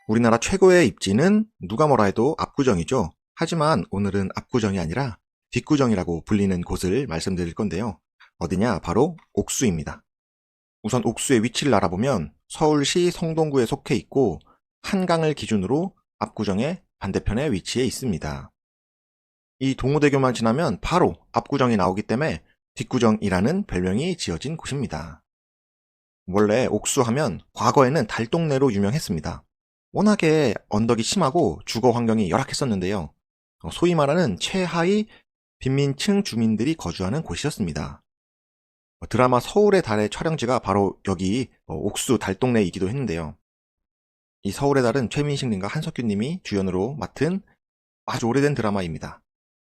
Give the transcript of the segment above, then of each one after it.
우리나라 최고의 입지는 누가 뭐라 해도 압구정이죠. 하지만 오늘은 압구정이 아니라 뒷구정이라고 불리는 곳을 말씀드릴 건데요. 어디냐? 바로 옥수입니다. 우선 옥수의 위치를 알아보면 서울시 성동구에 속해 있고 한강을 기준으로 압구정의 반대편에 위치해 있습니다. 이 동호대교만 지나면 바로 압구정이 나오기 때문에 뒷구정이라는 별명이 지어진 곳입니다. 원래 옥수하면 과거에는 달동네로 유명했습니다. 워낙에 언덕이 심하고 주거 환경이 열악했었는데요. 소위 말하는 최하위 빈민층 주민들이 거주하는 곳이었습니다. 드라마 서울의 달의 촬영지가 바로 여기 옥수 달동네이기도 했는데요. 이 서울의 달은 최민식님과 한석규님이 주연으로 맡은 아주 오래된 드라마입니다.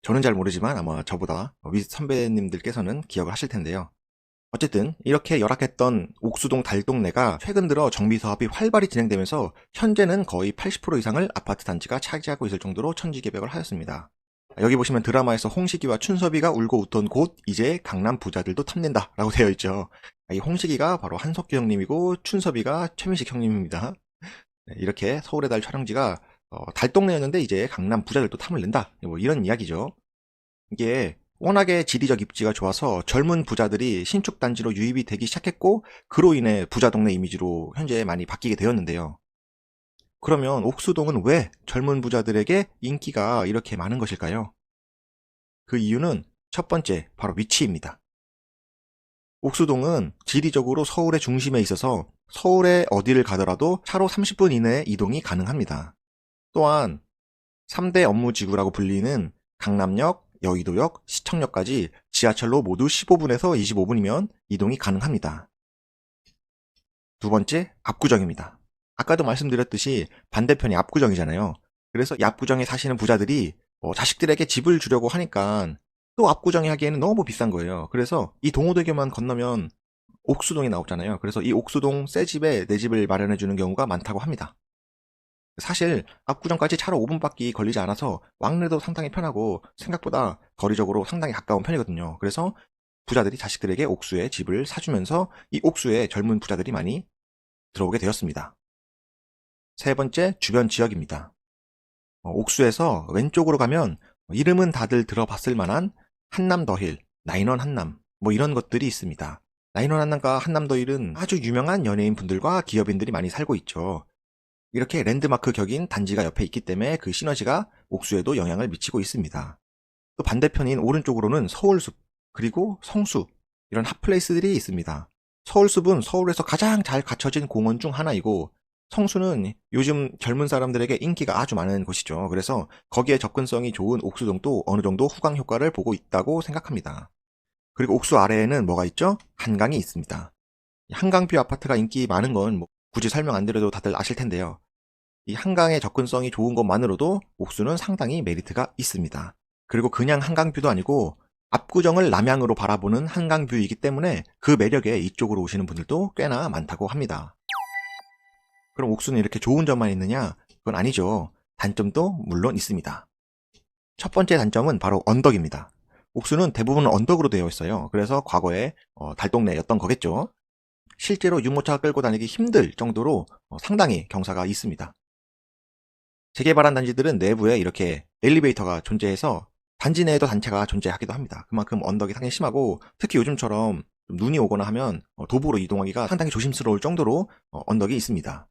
저는 잘 모르지만 아마 저보다 윗 선배님들께서는 기억을 하실 텐데요. 어쨌든 이렇게 열악했던 옥수동 달동네가 최근 들어 정비 사업이 활발히 진행되면서 현재는 거의 80% 이상을 아파트 단지가 차지하고 있을 정도로 천지개벽을 하였습니다. 여기 보시면 드라마에서 홍식이와 춘섭이가 울고 웃던 곳 이제 강남 부자들도 탐낸다 라고 되어 있죠. 이 홍식이가 바로 한석규 형님이고 춘섭이가 최민식 형님입니다. 이렇게 서울의 달 촬영지가 달동네였는데 이제 강남 부자들도 탐을 낸다 뭐 이런 이야기죠. 이게 워낙에 지리적 입지가 좋아서 젊은 부자들이 신축 단지로 유입이 되기 시작했고 그로 인해 부자 동네 이미지로 현재 많이 바뀌게 되었는데요. 그러면 옥수동은 왜 젊은 부자들에게 인기가 이렇게 많은 것일까요? 그 이유는 첫 번째 바로 위치입니다. 옥수동은 지리적으로 서울의 중심에 있어서 서울에 어디를 가더라도 차로 30분 이내에 이동이 가능합니다. 또한 3대 업무지구라고 불리는 강남역, 여의도역, 시청역까지 지하철로 모두 15분에서 25분이면 이동이 가능합니다. 두 번째, 압구정입니다. 아까도 말씀드렸듯이 반대편이 압구정이잖아요. 그래서 이 압구정에 사시는 부자들이 자식들에게 집을 주려고 하니까 또 압구정에 하기에는 너무 비싼 거예요. 그래서 이 동호대교만 건너면 옥수동이 나오잖아요. 그래서 이 옥수동 새 집에 내 집을 마련해주는 경우가 많다고 합니다. 사실 압구정까지 차로 5분밖에 걸리지 않아서 왕래도 상당히 편하고 생각보다 거리적으로 상당히 가까운 편이거든요. 그래서 부자들이 자식들에게 옥수에 집을 사주면서 이 옥수에 젊은 부자들이 많이 들어오게 되었습니다. 세 번째, 주변 지역입니다. 옥수에서 왼쪽으로 가면 이름은 다들 들어봤을 만한 한남더힐, 나인원 한남 뭐 이런 것들이 있습니다. 나인원 한남과 한남더힐은 아주 유명한 연예인 분들과 기업인들이 많이 살고 있죠. 이렇게 랜드마크 격인 단지가 옆에 있기 때문에 그 시너지가 옥수에도 영향을 미치고 있습니다. 또 반대편인 오른쪽으로는 서울숲, 그리고 성수, 이런 핫플레이스들이 있습니다. 서울숲은 서울에서 가장 잘 갖춰진 공원 중 하나이고 성수는 요즘 젊은 사람들에게 인기가 아주 많은 곳이죠. 그래서 거기에 접근성이 좋은 옥수동도 어느 정도 후광 효과를 보고 있다고 생각합니다. 그리고 옥수 아래에는 뭐가 있죠? 한강이 있습니다. 한강뷰 아파트가 인기 많은 건 굳이 설명 안 드려도 다들 아실 텐데요. 이 한강의 접근성이 좋은 것만으로도 옥수는 상당히 메리트가 있습니다. 그리고 그냥 한강뷰도 아니고 압구정을 남향으로 바라보는 한강뷰이기 때문에 그 매력에 이쪽으로 오시는 분들도 꽤나 많다고 합니다. 그럼 옥수는 이렇게 좋은 점만 있느냐? 그건 아니죠. 단점도 물론 있습니다. 첫 번째 단점은 바로 언덕입니다. 옥수는 대부분 언덕으로 되어 있어요. 그래서 과거에 달동네였던 거겠죠. 실제로 유모차 끌고 다니기 힘들 정도로 상당히 경사가 있습니다. 재개발한 단지들은 내부에 이렇게 엘리베이터가 존재해서 단지 내에도 단차가 존재하기도 합니다. 그만큼 언덕이 상당히 심하고 특히 요즘처럼 눈이 오거나 하면 도보로 이동하기가 상당히 조심스러울 정도로 언덕이 있습니다.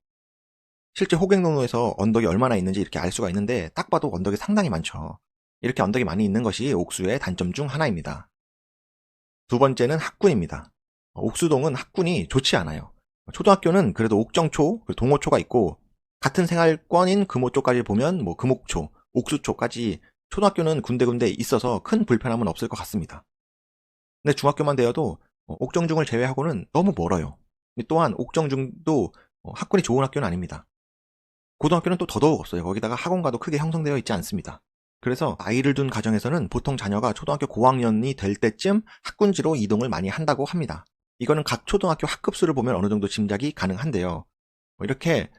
실제 호갱노노에서 언덕이 얼마나 있는지 이렇게 알 수가 있는데 딱 봐도 언덕이 상당히 많죠. 이렇게 언덕이 많이 있는 것이 옥수의 단점 중 하나입니다. 두 번째는 학군입니다. 옥수동은 학군이 좋지 않아요. 초등학교는 그래도 옥정초, 동호초가 있고 같은 생활권인 금호초까지 보면 금옥초, 옥수초까지 초등학교는 군데군데 있어서 큰 불편함은 없을 것 같습니다. 근데 중학교만 되어도 옥정중을 제외하고는 너무 멀어요. 또한 옥정중도 학군이 좋은 학교는 아닙니다. 고등학교는 또 더더욱 없어요. 거기다가 학원과도 크게 형성되어 있지 않습니다. 그래서 아이를 둔 가정에서는 보통 자녀가 초등학교 고학년이 될 때쯤 학군지로 이동을 많이 한다고 합니다. 이거는 각 초등학교 학급수를 보면 어느 정도 짐작이 가능한데요. 이렇게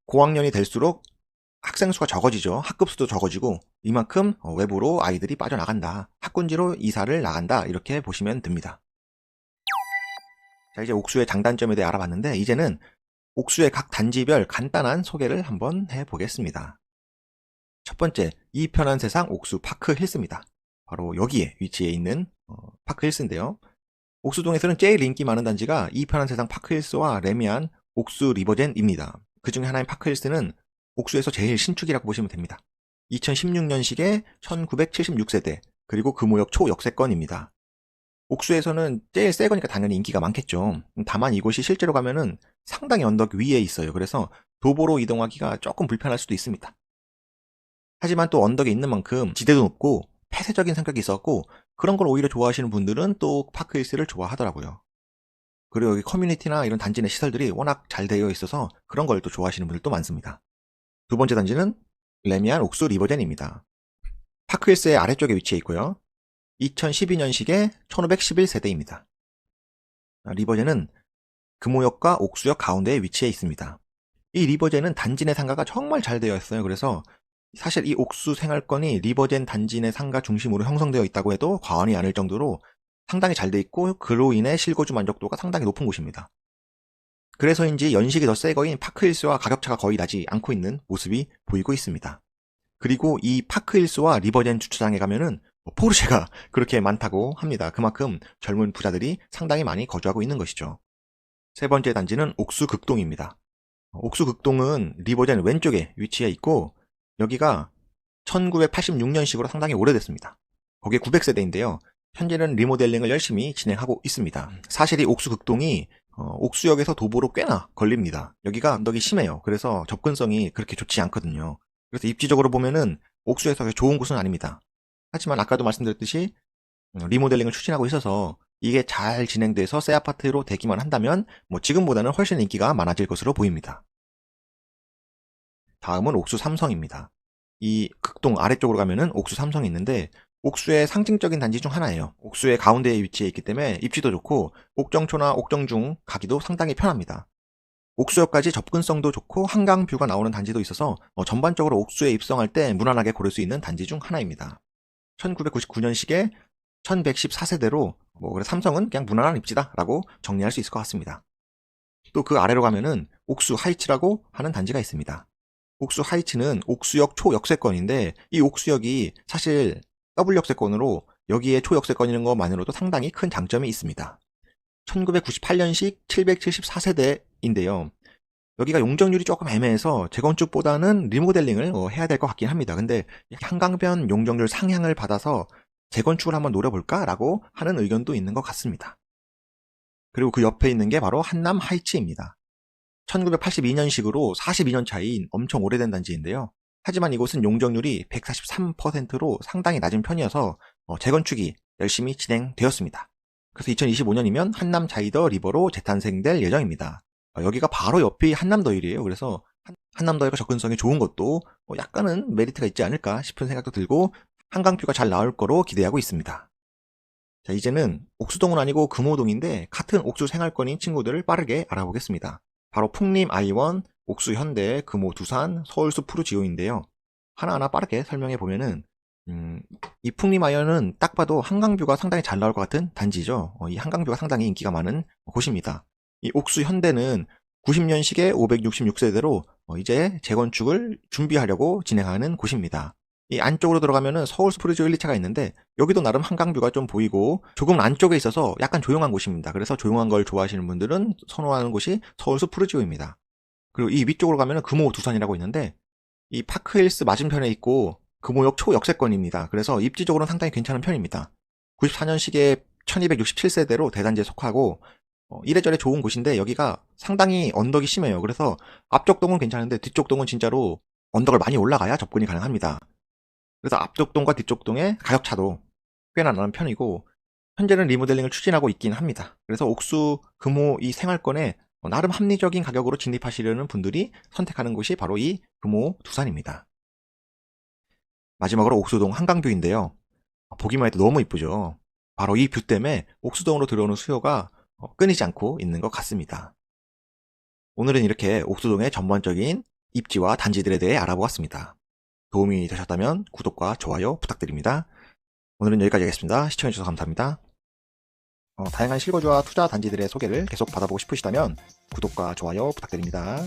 고학년이 될수록 학생 수가 적어지죠. 학급수도 적어지고 이만큼 외부로 아이들이 빠져나간다. 학군지로 이사를 나간다. 이렇게 보시면 됩니다. 자, 이제 옥수의 장단점에 대해 알아봤는데 이제는 옥수의 각 단지별 간단한 소개를 한번 해보겠습니다. 첫 번째, 이 편한 세상 옥수 파크 힐스입니다. 바로 여기에 위치해 있는 파크 힐스인데요. 옥수동에서는 제일 인기 많은 단지가 이 편한 세상 파크 힐스와 레미안 옥수 리버젠입니다. 그 중에 하나인 파크 힐스는 옥수에서 제일 신축이라고 보시면 됩니다. 2016년식의 1976세대, 그리고 금호역 초역세권입니다. 옥수에서는 제일 새 거니까 당연히 인기가 많겠죠. 다만 이곳이 실제로 가면은 상당히 언덕 위에 있어요. 그래서 도보로 이동하기가 조금 불편할 수도 있습니다. 하지만 또 언덕에 있는 만큼 지대도 높고 폐쇄적인 성격이 있었고, 그런 걸 오히려 좋아하시는 분들은 또 파크힐스를 좋아하더라고요. 그리고 여기 커뮤니티나 이런 단지 내 시설들이 워낙 잘 되어 있어서 그런 걸 또 좋아하시는 분들도 많습니다. 두 번째 단지는 레미안 옥수 리버젠입니다. 파크힐스의 아래쪽에 위치해 있고요. 2012년식의 1511세대입니다. 리버젠은 금호역과 옥수역 가운데에 위치해 있습니다. 이 리버젠은 단지 내 상가가 정말 잘 되어 있어요. 그래서 사실 이 옥수 생활권이 리버젠 단지 내 상가 중심으로 형성되어 있다고 해도 과언이 아닐 정도로 상당히 잘 돼 있고, 그로 인해 실거주 만족도가 상당히 높은 곳입니다. 그래서인지 연식이 더 새 거인 파크힐스와 가격차가 거의 나지 않고 있는 모습이 보이고 있습니다. 그리고 이 파크힐스와 리버젠 주차장에 가면은 포르쉐가 그렇게 많다고 합니다. 그만큼 젊은 부자들이 상당히 많이 거주하고 있는 것이죠. 세 번째 단지는 옥수극동입니다. 옥수극동은 리버젠 왼쪽에 위치해 있고, 여기가 1986년식으로 상당히 오래됐습니다. 거기에 900세대인데요. 현재는 리모델링을 열심히 진행하고 있습니다. 사실 이 옥수극동이 옥수역에서 도보로 꽤나 걸립니다. 여기가 언덕이 심해요. 그래서 접근성이 그렇게 좋지 않거든요. 그래서 입지적으로 보면은 옥수에서 좋은 곳은 아닙니다. 하지만 아까도 말씀드렸듯이 리모델링을 추진하고 있어서 이게 잘 진행돼서 새 아파트로 되기만 한다면 지금보다는 훨씬 인기가 많아질 것으로 보입니다. 다음은 옥수 삼성입니다. 이 극동 아래쪽으로 가면은 옥수 삼성이 있는데, 옥수의 상징적인 단지 중 하나예요. 옥수의 가운데에 위치해 있기 때문에 입지도 좋고 옥정초나 옥정중 가기도 상당히 편합니다. 옥수역까지 접근성도 좋고 한강뷰가 나오는 단지도 있어서 전반적으로 옥수에 입성할 때 무난하게 고를 수 있는 단지 중 하나입니다. 1999년식의 1114세대로 삼성은 그냥 무난한 입지다라고 정리할 수 있을 것 같습니다. 또 그 아래로 가면은 옥수 하이츠라고 하는 단지가 있습니다. 옥수 하이츠는 옥수역 초역세권인데, 이 옥수역이 사실 W역세권으로 여기에 초역세권이라는 것만으로도 상당히 큰 장점이 있습니다. 1998년식 774세대인데요. 여기가 용적률이 조금 애매해서 재건축보다는 리모델링을 해야 될 것 같긴 합니다. 근데 한강변 용적률 상향을 받아서 재건축을 한번 노려볼까? 라고 하는 의견도 있는 것 같습니다. 그리고 그 옆에 있는 게 바로 한남 하이츠입니다. 1982년식으로 42년 차인 엄청 오래된 단지인데요. 하지만 이곳은 용적률이 143%로 상당히 낮은 편이어서 재건축이 열심히 진행되었습니다. 그래서 2025년이면 한남 자이더 리버로 재탄생될 예정입니다. 여기가 바로 옆이 한남더일이에요. 그래서 한남더일과 접근성이 좋은 것도 약간은 메리트가 있지 않을까 싶은 생각도 들고, 한강뷰가 잘 나올 거로 기대하고 있습니다. 자, 이제는 옥수동은 아니고 금호동인데 같은 옥수 생활권인 친구들을 빠르게 알아보겠습니다. 바로 풍림 아이원, 옥수 현대, 금호 두산, 서울숲 푸르지오인데요. 하나하나 빠르게 설명해 보면은 이 풍림 아이원은 딱 봐도 한강뷰가 상당히 잘 나올 것 같은 단지죠. 이 한강뷰가 상당히 인기가 많은 곳입니다. 이 옥수 현대는 90년식의 566세대로 이제 재건축을 준비하려고 진행하는 곳입니다. 이 안쪽으로 들어가면은 서울숲 푸르지오 1, 2차가 있는데, 여기도 나름 한강뷰가 좀 보이고 조금 안쪽에 있어서 약간 조용한 곳입니다. 그래서 조용한 걸 좋아하시는 분들은 선호하는 곳이 서울숲 푸르지오입니다. 그리고 이 위쪽으로 가면은 금호 두산이라고 있는데, 이 파크힐스 맞은편에 있고 금호역 초역세권입니다. 그래서 입지적으로는 상당히 괜찮은 편입니다. 94년식의 1267세대로 대단지에 속하고 이래저래 좋은 곳인데, 여기가 상당히 언덕이 심해요. 그래서 앞쪽 동은 괜찮은데 뒤쪽 동은 진짜로 언덕을 많이 올라가야 접근이 가능합니다. 그래서 앞쪽 동과 뒤쪽 동의 가격차도 꽤나 나는 편이고, 현재는 리모델링을 추진하고 있긴 합니다. 그래서 옥수, 금호 이 생활권에 나름 합리적인 가격으로 진입하시려는 분들이 선택하는 곳이 바로 이 금호 두산입니다. 마지막으로 옥수동 한강뷰인데요. 보기만 해도 너무 이쁘죠. 바로 이 뷰 때문에 옥수동으로 들어오는 수요가 끊이지 않고 있는 것 같습니다. 오늘은 이렇게 옥수동의 전반적인 입지와 단지들에 대해 알아보았습니다. 도움이 되셨다면 구독과 좋아요 부탁드립니다. 오늘은 여기까지 하겠습니다. 시청해주셔서 감사합니다. 다양한 실거주와 투자 단지들의 소개를 계속 받아보고 싶으시다면 구독과 좋아요 부탁드립니다.